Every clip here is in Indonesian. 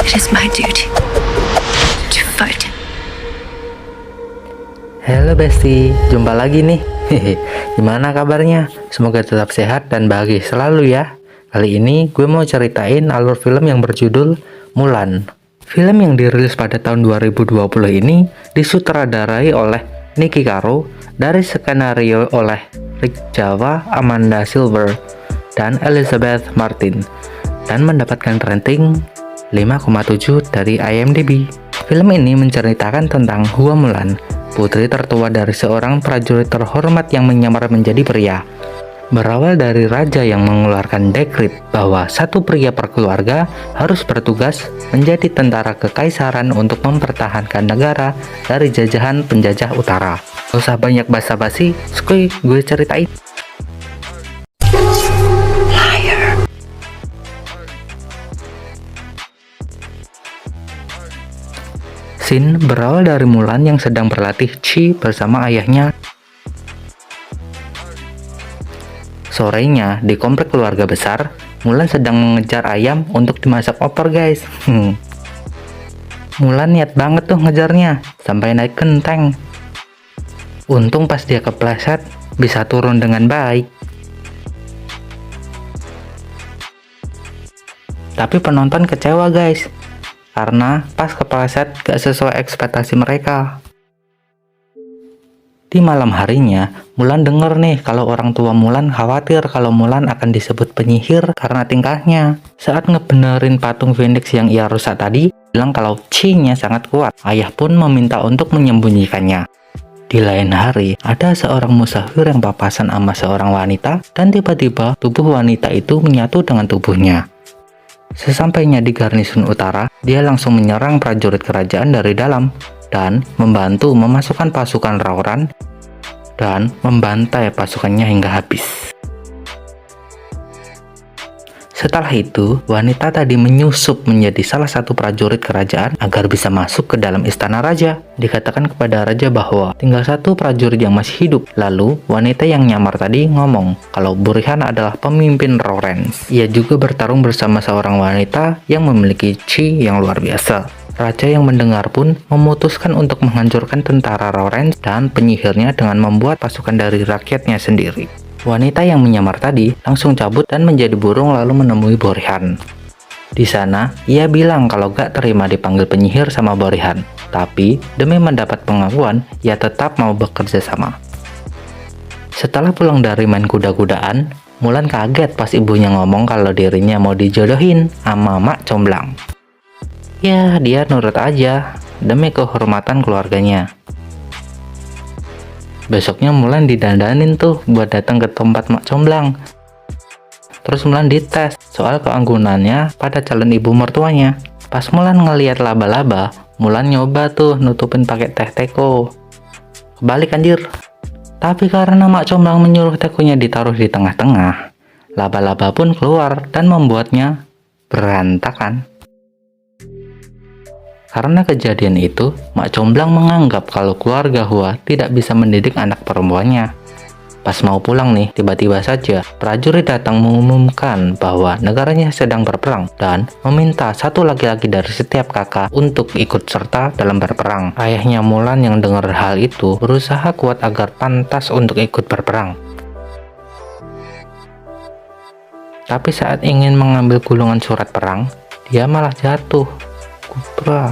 It is my duty to fight. Halo Besti, jumpa lagi nih. Gimana kabarnya? Semoga tetap sehat dan bahagia selalu ya. Kali ini gue mau ceritain alur film yang berjudul Mulan. Film yang dirilis pada tahun 2020 ini disutradarai oleh Niki Caro, dari skenario oleh Rick Java, Amanda Silver, dan Elizabeth Martin, dan mendapatkan rating 5,7 dari IMDb. Film ini menceritakan tentang Hua Mulan, putri tertua dari seorang prajurit terhormat yang menyamar menjadi pria. Berawal dari raja yang mengeluarkan dekrit bahwa satu pria per keluarga harus bertugas menjadi tentara kekaisaran untuk mempertahankan negara dari jajahan penjajah utara. Gak usah banyak basa-basi, skuy, gue ceritain. Scene berawal dari Mulan yang sedang berlatih Qi bersama ayahnya. Sorenya, di komplek keluarga besar, Mulan sedang mengejar ayam untuk dimasak opor guys. Mulan niat banget tuh ngejarnya, sampai naik genteng. Untung pas dia kepleset, bisa turun dengan baik. Tapi penonton kecewa guys, karena pas kepleset gak sesuai ekspektasi mereka. Di malam harinya, Mulan denger nih kalau orang tua Mulan khawatir kalau Mulan akan disebut penyihir karena tingkahnya. Saat ngebenerin patung Phoenix yang ia rusak tadi, bilang kalau Qi-nya sangat kuat. Ayah pun meminta untuk menyembunyikannya. Di lain hari, ada seorang musafir yang papasan sama seorang wanita, dan tiba-tiba tubuh wanita itu menyatu dengan tubuhnya. Sesampainya di garnisun utara, dia langsung menyerang prajurit kerajaan dari dalam dan membantu memasukkan pasukan Rauran dan membantai pasukannya hingga habis. Setelah itu, wanita tadi menyusup menjadi salah satu prajurit kerajaan agar bisa masuk ke dalam istana raja. Dikatakan kepada raja bahwa tinggal satu prajurit yang masih hidup. Lalu, wanita yang nyamar tadi ngomong kalau Burhan adalah pemimpin Lawrence. Ia juga bertarung bersama seorang wanita yang memiliki Qi yang luar biasa. Raja yang mendengar pun memutuskan untuk menghancurkan tentara Lawrence dan penyihirnya dengan membuat pasukan dari rakyatnya sendiri. Wanita yang menyamar tadi langsung cabut dan menjadi burung lalu menemui Burhan. Di sana, ia bilang kalau gak terima dipanggil penyihir sama Burhan, tapi demi mendapat pengakuan, ia tetap mau bekerja sama. Setelah pulang dari main kuda-kudaan, Mulan kaget pas ibunya ngomong kalau dirinya mau dijodohin sama Mak Comblang. Ya, dia nurut aja demi kehormatan keluarganya. Besoknya Mulan didandanin tuh buat datang ke tempat Mak Comblang. Terus Mulan dites soal keanggunannya pada calon ibu mertuanya. Pas Mulan ngeliat laba-laba, Mulan nyoba tuh nutupin pakai teh teko. Kebalik anjir. Tapi karena Mak Comblang menyuruh tekonya ditaruh di tengah-tengah, laba-laba pun keluar dan membuatnya berantakan. Karena kejadian itu, Mak Comblang menganggap kalau keluarga Hua tidak bisa mendidik anak perempuannya. Pas mau pulang nih, tiba-tiba saja prajurit datang mengumumkan bahwa negaranya sedang berperang dan meminta satu laki-laki dari setiap kakak untuk ikut serta dalam berperang. Ayahnya Mulan yang dengar hal itu berusaha kuat agar pantas untuk ikut berperang. Tapi saat ingin mengambil gulungan surat perang, dia malah jatuh. Kupra.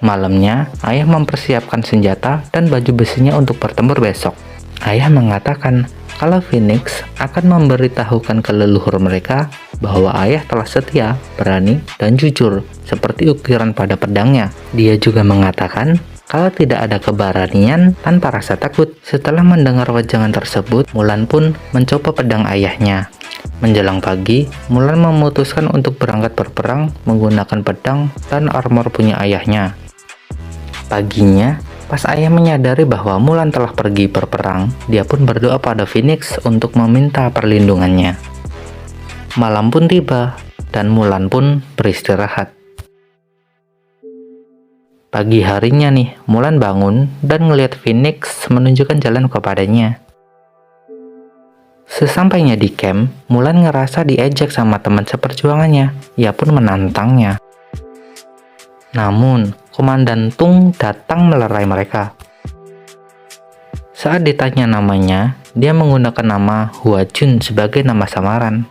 Malamnya, ayah mempersiapkan senjata dan baju besinya untuk bertempur besok. Ayah mengatakan kalau Phoenix akan memberitahukan ke leluhur mereka bahwa ayah telah setia, berani, dan jujur seperti ukiran pada pedangnya. Dia juga mengatakan kalau tidak ada keberanian tanpa rasa takut. Setelah mendengar wejangan tersebut, Mulan pun mencoba pedang ayahnya. Menjelang pagi, Mulan memutuskan untuk berangkat berperang menggunakan pedang dan armor punya ayahnya. Paginya, pas ayah menyadari bahwa Mulan telah pergi berperang, dia pun berdoa pada Phoenix untuk meminta perlindungannya. Malam pun tiba, dan Mulan pun beristirahat. Pagi harinya nih, Mulan bangun dan ngelihat Phoenix menunjukkan jalan kepadanya. Sesampainya di camp, Mulan ngerasa diejek sama teman seperjuangannya. Ia pun menantangnya. Namun, Komandan Tung datang melerai mereka. Saat ditanya namanya, dia menggunakan nama Hua Jun sebagai nama samaran.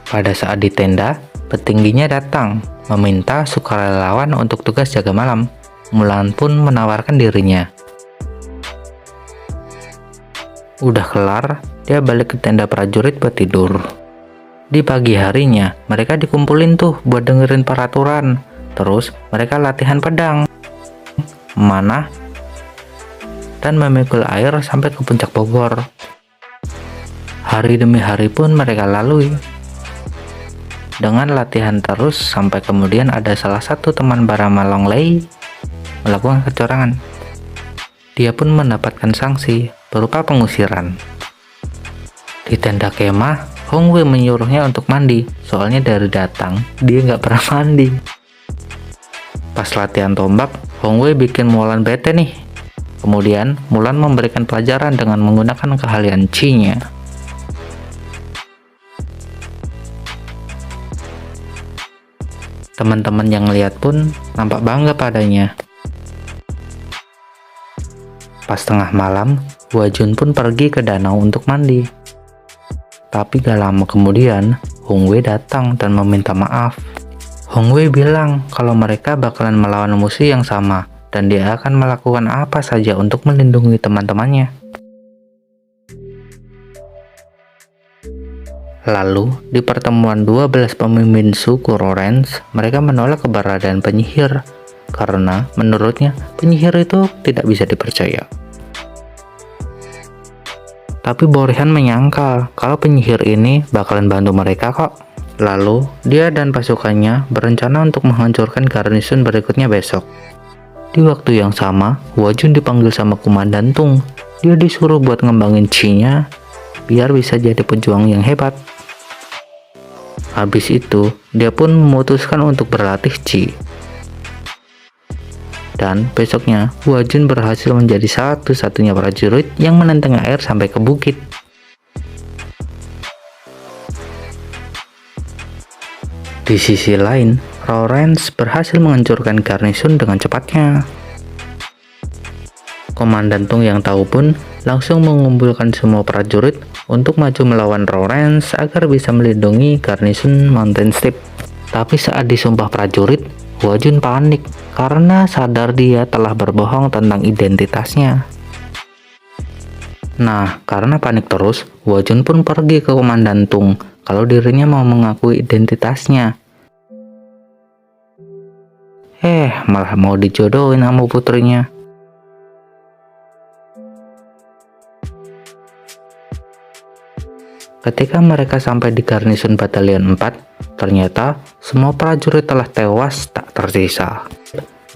Pada saat di tenda, petingginya datang, meminta sukarelawan untuk tugas jaga malam. Mulan pun menawarkan dirinya. Udah kelar, dia balik ke tenda prajurit buat tidur. Di pagi harinya, mereka dikumpulin tuh buat dengerin peraturan. Terus, mereka latihan pedang, memanah, dan memikul air sampai ke puncak Bogor. Hari demi hari pun mereka lalui dengan latihan terus sampai kemudian ada salah satu teman Barama Longley melakukan kecurangan. Dia pun mendapatkan sanksi berupa pengusiran. Di tenda kemah, Hong Wei menyuruhnya untuk mandi, soalnya dari datang dia nggak pernah mandi. Pas latihan tombak, Hong Wei bikin Mulan bete nih. Kemudian, Mulan memberikan pelajaran dengan menggunakan keahlian Qi-nya. Teman-teman yang lihat pun nampak bangga padanya. Pas tengah malam, Hua Jun pun pergi ke danau untuk mandi. Tapi gak lama kemudian, Hong Wei datang dan meminta maaf. Hong Wei bilang kalau mereka bakalan melawan musuh yang sama, dan dia akan melakukan apa saja untuk melindungi teman-temannya. Lalu, di pertemuan 12 pemimpin suku Lawrence, mereka menolak keberadaan penyihir, karena menurutnya penyihir itu tidak bisa dipercaya. Tapi Borihan menyangkal kalau penyihir ini bakalan bantu mereka kok. Lalu, dia dan pasukannya berencana untuk menghancurkan garnison berikutnya besok. Di waktu yang sama, Hua Jun dipanggil sama Komandan Tung. Dia disuruh buat ngembangin Qi-nya biar bisa jadi pejuang yang hebat. Habis itu, dia pun memutuskan untuk berlatih Qi. Dan besoknya, Hua Jun berhasil menjadi satu-satunya prajurit yang menenteng air sampai ke bukit. Di sisi lain, Lawrence berhasil menghancurkan garnison dengan cepatnya. Komandan Tung yang tahu pun langsung mengumpulkan semua prajurit untuk maju melawan Lawrence agar bisa melindungi garnison Mountain Steep. Tapi saat disumpah prajurit, Hua Jun panik karena sadar dia telah berbohong tentang identitasnya. Nah, karena panik terus, Hua Jun pun pergi ke Komandan Tung kalau dirinya mau mengakui identitasnya. Malah mau dijodohin sama putrinya. Ketika mereka sampai di garnison Batalion 4, ternyata semua prajurit telah tewas tak tersisa.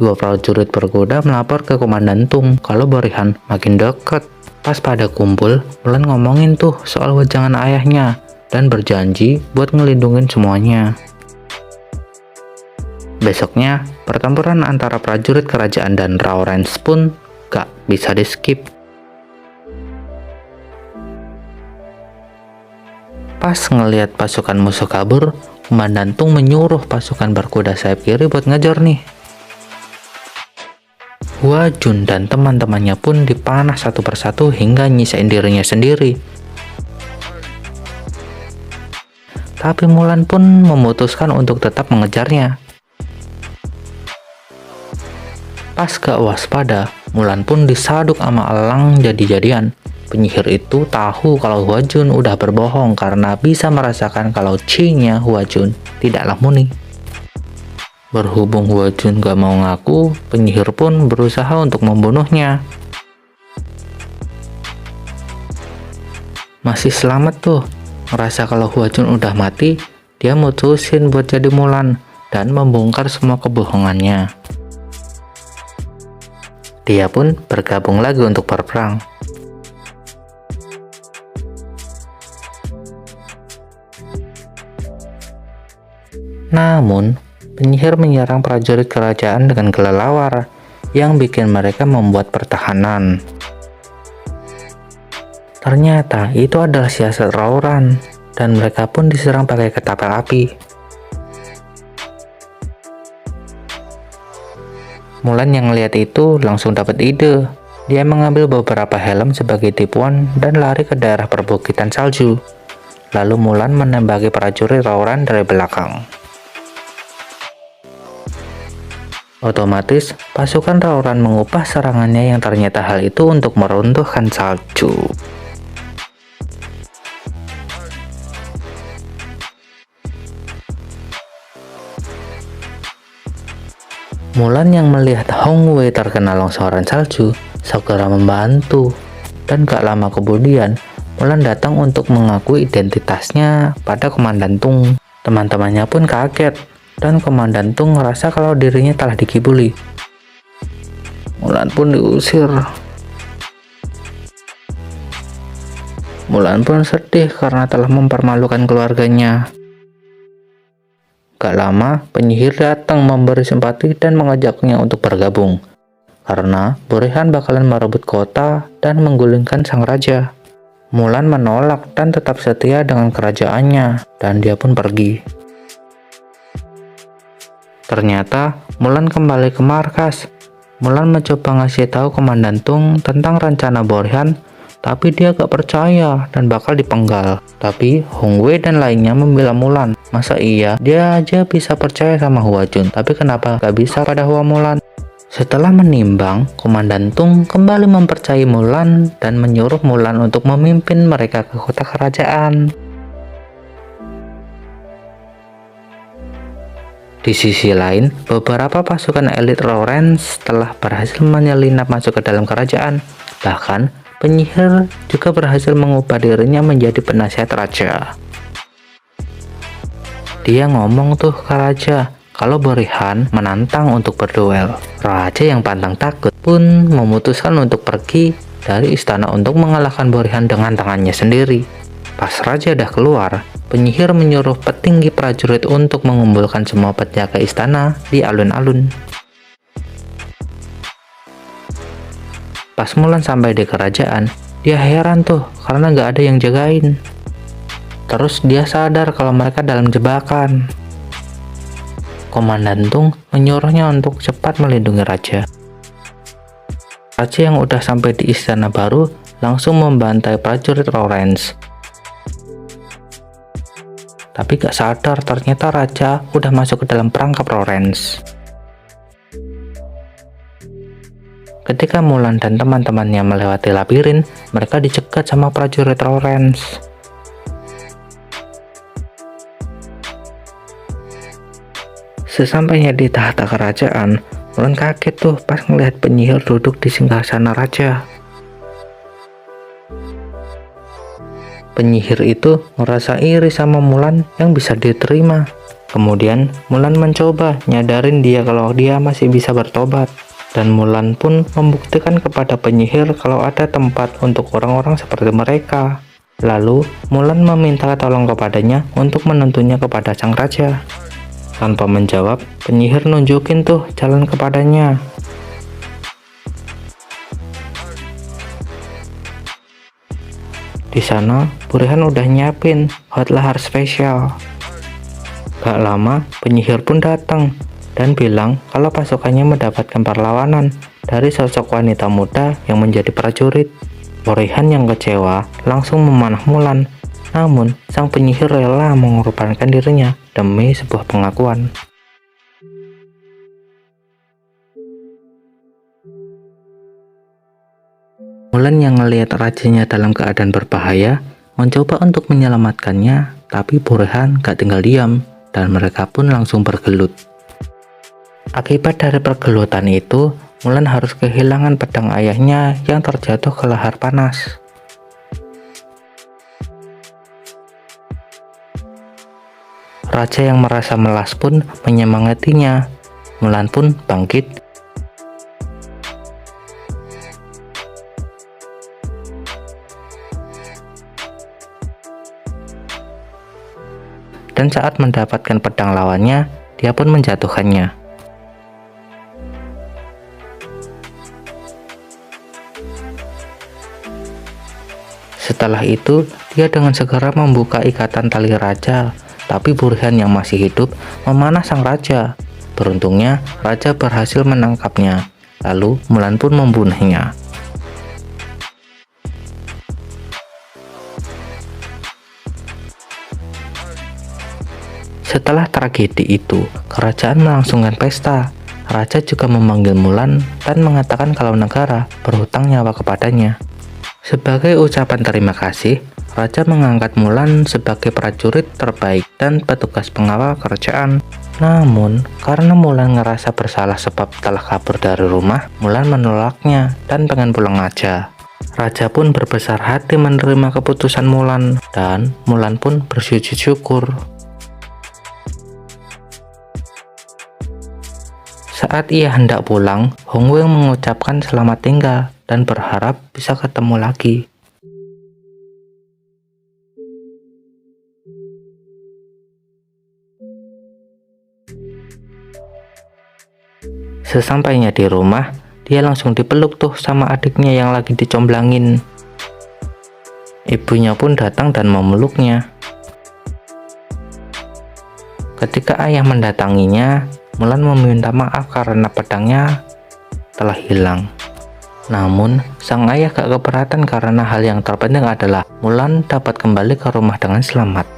2 prajurit berkuda melapor ke Komandan Tung kalau Borihan makin dekat. Pas pada kumpul, Mulan ngomongin tuh soal wejangan ayahnya dan berjanji buat ngelindungin semuanya. Besoknya, pertempuran antara prajurit kerajaan dan Lawrence pun gak bisa di-skip. Pas ngelihat pasukan musuh kabur, Komandan Tung menyuruh pasukan berkuda sayap kiri buat ngejar nih. Hua Jun dan teman-temannya pun dipanah satu persatu hingga nyisain dirinya sendiri. Tapi Mulan pun memutuskan untuk tetap mengejarnya. Pas gak waspada, Mulan pun disaduk sama elang jadi-jadian. Penyihir itu tahu kalau Hua Jun udah berbohong karena bisa merasakan kalau Qi-nya Hua Jun tidaklah murni. Berhubung Hua Jun gak mau ngaku, penyihir pun berusaha untuk membunuhnya. Masih selamat tuh, ngerasa kalau Hua Jun udah mati, dia mutusin buat jadi Mulan dan membongkar semua kebohongannya. Dia pun bergabung lagi untuk berperang. Namun, penyihir menyerang prajurit kerajaan dengan kelelawar yang bikin mereka membuat pertahanan. Ternyata itu adalah siasat Rauran, dan mereka pun diserang pakai ketapel api. Mulan yang melihat itu langsung dapat ide. Dia mengambil beberapa helm sebagai tipuan dan lari ke daerah perbukitan salju. Lalu Mulan menembaki prajurit Rauran dari belakang. Otomatis, pasukan Rauran mengubah serangannya yang ternyata hal itu untuk meruntuhkan salju. Mulan yang melihat Hong Wei terkena longsoran salju segera membantu, dan gak lama kemudian Mulan datang untuk mengakui identitasnya pada Komandan Tung. Teman-temannya pun kaget, dan Komandan Tung ngerasa kalau dirinya telah dikibuli. Mulan pun diusir. Mulan pun sedih karena telah mempermalukan keluarganya. Gak lama, penyihir datang memberi simpati dan mengajaknya untuk bergabung, karena Borehan bakalan merebut kota dan menggulingkan sang raja. Mulan menolak dan tetap setia dengan kerajaannya, dan dia pun pergi. Ternyata, Mulan kembali ke markas. Mulan mencoba ngasih tahu Komandan Tung tentang rencana Borehan, tapi dia gak percaya dan bakal dipenggal. Tapi Hong Wei dan lainnya membela Mulan. Masa iya dia aja bisa percaya sama Hua Jun, tapi kenapa gak bisa pada Hua Mulan? Setelah menimbang, Komandan Tung kembali mempercayai Mulan dan menyuruh Mulan untuk memimpin mereka ke kota kerajaan. Di sisi lain, beberapa pasukan elit Lawrence telah berhasil menyelinap masuk ke dalam kerajaan. Bahkan, penyihir juga berhasil mengubah dirinya menjadi penasihat raja. Dia ngomong tuh ke raja kalau Borehan menantang untuk berduel. Raja yang pantang takut pun memutuskan untuk pergi dari istana untuk mengalahkan Borehan dengan tangannya sendiri. Pas raja dah keluar, penyihir menyuruh petinggi prajurit untuk mengumpulkan semua penjaga istana di alun-alun. Pas Mulan sampai di kerajaan, dia heran tuh karena gak ada yang jagain. Terus dia sadar kalau mereka dalam jebakan. Komandan Tung menyuruhnya untuk cepat melindungi raja. Raja yang udah sampai di istana baru langsung membantai prajurit Lawrence. Tapi gak sadar ternyata raja udah masuk ke dalam perangkap Lawrence. Ketika Mulan dan teman-temannya melewati labirin, mereka dicegat sama prajurit Lawrence. Sesampainya di tahta kerajaan, Mulan kaget tuh pas ngelihat penyihir duduk di singgasana raja. Penyihir itu merasa iri sama Mulan yang bisa diterima. Kemudian Mulan mencoba nyadarin dia kalau dia masih bisa bertobat. Dan Mulan pun membuktikan kepada penyihir kalau ada tempat untuk orang-orang seperti mereka. Lalu Mulan meminta tolong kepadanya untuk menuntunnya kepada sang raja. Tanpa menjawab, penyihir nunjukin tuh jalan kepadanya. Di sana, Borehan udah nyiapin hot lahar spesial. Gak lama, penyihir pun datang dan bilang kalau pasukannya mendapatkan perlawanan dari sosok wanita muda yang menjadi prajurit. Borehan yang kecewa langsung memanah Mulan. Namun, sang penyihir rela mengorbankan dirinya demi sebuah pengakuan. Mulan yang melihat rajanya dalam keadaan berbahaya, mencoba untuk menyelamatkannya, tapi Borehan gak tinggal diam, dan mereka pun langsung bergelut. Akibat dari pergelutan itu, Mulan harus kehilangan pedang ayahnya yang terjatuh ke lahar panas. Raja yang merasa melas pun menyemangatinya. Mulan pun bangkit. Dan saat mendapatkan pedang lawannya, dia pun menjatuhkannya. Setelah itu, dia dengan segera membuka ikatan tali raja, tapi Burhan yang masih hidup memanah sang raja. Beruntungnya, raja berhasil menangkapnya. Lalu Mulan pun membunuhnya. Setelah tragedi itu, kerajaan melangsungkan pesta. Raja juga memanggil Mulan dan mengatakan kalau negara berhutang nyawa kepadanya. Sebagai ucapan terima kasih, Raja mengangkat Mulan sebagai prajurit terbaik dan petugas pengawal kerajaan. Namun, karena Mulan ngerasa bersalah sebab telah kabur dari rumah, Mulan menolaknya dan pengen pulang aja. Raja pun berbesar hati menerima keputusan Mulan, dan Mulan pun bersujud syukur. Saat ia hendak pulang, Hong Wei mengucapkan selamat tinggal dan berharap bisa ketemu lagi. Sesampainya di rumah, dia langsung dipeluk tuh sama adiknya yang lagi dicomblangin. Ibunya pun datang dan memeluknya. Ketika ayah mendatanginya, Mulan meminta maaf karena pedangnya telah hilang. Namun, sang ayah gak keberatan karena hal yang terpenting adalah Mulan dapat kembali ke rumah dengan selamat.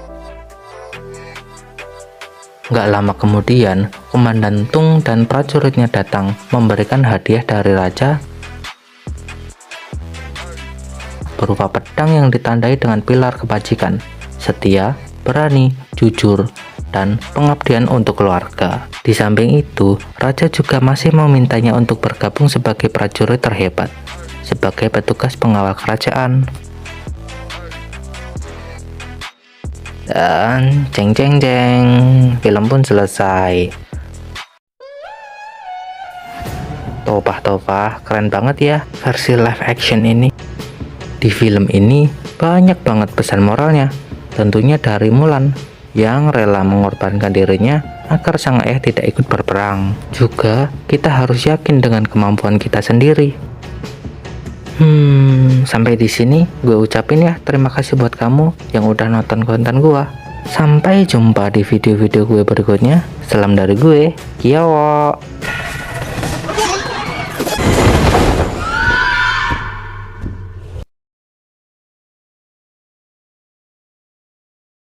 Gak lama kemudian, Komandan Tung dan prajuritnya datang memberikan hadiah dari raja berupa pedang yang ditandai dengan pilar kebajikan, setia, berani, jujur, dan pengabdian untuk keluarga. Di samping itu, raja juga masih memintanya untuk bergabung sebagai prajurit terhebat, sebagai petugas pengawal kerajaan. Dan jeng jeng jeng, film pun selesai. Topah, keren banget ya versi live action ini. Di film ini banyak banget pesan moralnya, tentunya dari Mulan yang rela mengorbankan dirinya agar sang ayah tidak ikut berperang. Juga kita harus yakin dengan kemampuan kita sendiri. Sampai di sini gue ucapin ya terima kasih buat kamu yang udah nonton konten gue. Sampai jumpa di video-video gue berikutnya. Salam dari gue, Kiawo.